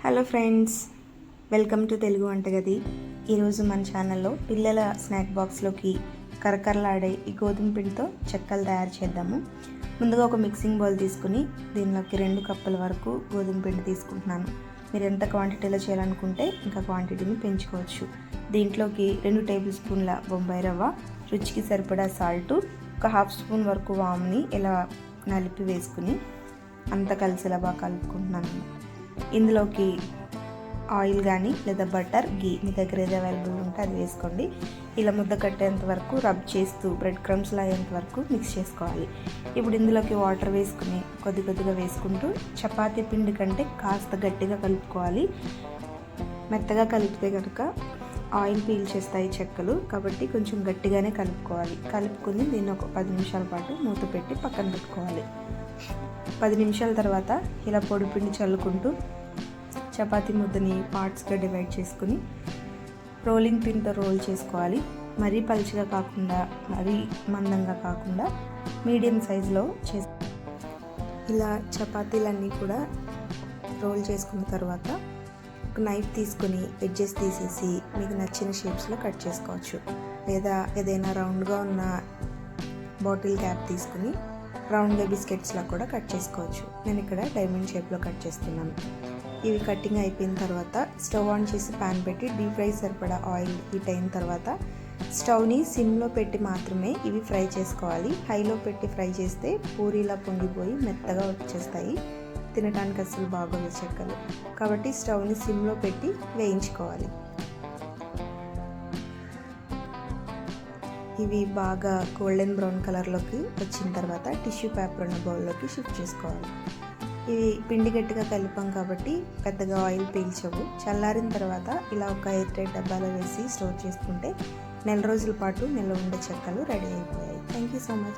Hello friends, welcome to Telugu వంటగది. ఈరోజు మన ఛానల్లో పిల్లల స్నాక్ బాక్స్లోకి కరకరలాడే ఈ గోధుమ పిండితో చెక్కలు తయారు చేద్దాము. ముందుగా ఒక మిక్సింగ్ బౌల్ తీసుకుని దీనిలోకి 2 కప్పుల వరకు గోధుమ పిండి తీసుకుంటున్నాను. మీరు ఎంత క్వాంటిటీలో చేయాలనుకుంటే ఇంకా క్వాంటిటీని పెంచుకోవచ్చు. దీంట్లోకి 2 టేబుల్ స్పూన్ల బొంబాయి రవ్వ, రుచికి సరిపడా సాల్టు, ఒక 1/2 స్పూన్ వరకు వాముని ఇలా నలిపి వేసుకుని అంతా కలిసేలా బాగా కలుపుకుంటున్నాను. ఇందులోకి ఆయిల్ కానీ లేదా బటర్, గీ మీ దగ్గర ఏది అవైలబుల్ ఉంటే అది వేసుకోండి. ఇలా ముద్ద కట్టేంత వరకు రబ్ చేస్తూ బ్రెడ్ క్రమ్స్లో అయ్యేంత వరకు మిక్స్ చేసుకోవాలి. ఇప్పుడు ఇందులోకి వాటర్ వేసుకుని కొద్ది కొద్దిగా వేసుకుంటూ చపాతీ పిండి కంటే కాస్త గట్టిగా కలుపుకోవాలి. మెత్తగా కలిపితే కనుక ఆయిల్ పీల్చేస్తాయి చెక్కలు, కాబట్టి కొంచెం గట్టిగానే కలుపుకోవాలి. కలుపుకుని దీన్ని ఒక 10 నిమిషాల పాటు మూత పెట్టి పక్కన పెట్టుకోవాలి. 10 నిమిషాల తర్వాత ఇలా పొడి పిండి చల్లుకుంటూ చపాతీ ముద్దని పార్ట్స్గా డివైడ్ చేసుకుని రోలింగ్ పిన్తో రోల్ చేసుకోవాలి. మరీ పలుచగా కాకుండా మరీ మందంగా కాకుండా మీడియం సైజులో ఇలా చపాతీలన్నీ కూడా రోల్ చేసుకున్న తర్వాత ఒక నైఫ్ తీసుకుని ఎడ్జెస్ తీసేసి మీకు నచ్చిన షేప్స్లో కట్ చేసుకోవచ్చు. లేదా ఏదైనా రౌండ్గా ఉన్న బాటిల్ క్యాప్ తీసుకుని రౌండ్గా బిస్కెట్స్లా కూడా కట్ చేసుకోవచ్చు. నేను ఇక్కడ డైమండ్ షేప్లో కట్ చేస్తున్నాను. ఇవి కటింగ్ అయిపోయిన తర్వాత స్టవ్ ఆన్ చేసి ప్యాన్ పెట్టి డీప్ ఫ్రై సరిపడా ఆయిల్ హీట్ అయిన తర్వాత స్టవ్ని సిమ్లో పెట్టి మాత్రమే ఇవి ఫ్రై చేసుకోవాలి. హైలో పెట్టి ఫ్రై చేస్తే పూరీలా పొంగిపోయి మెత్తగా వచ్చేస్తాయి. తినడానికి అసలు బాగోదు చెక్కలు. కాబట్టి స్టవ్ని సిమ్లో పెట్టి వేయించుకోవాలి. ఇవి బాగా గోల్డెన్ బ్రౌన్ కలర్లోకి వచ్చిన తర్వాత టిష్యూ పేపర్ ఉన్న బౌల్లోకి షిఫ్ట్ చేసుకోవాలి. ఇవి పిండి గట్టిగా కలిపాం కాబట్టి పెద్దగా ఆయిల్ పీల్చవు. చల్లారిన తర్వాత ఇలా ఒక ఎయిర్ టైట్ డబ్బాలో వేసి స్టోర్ చేసుకుంటే 1 నెల రోజుల పాటు నిల్వ ఉండే చెక్కలు రెడీ అయిపోయాయి. Thank you so much.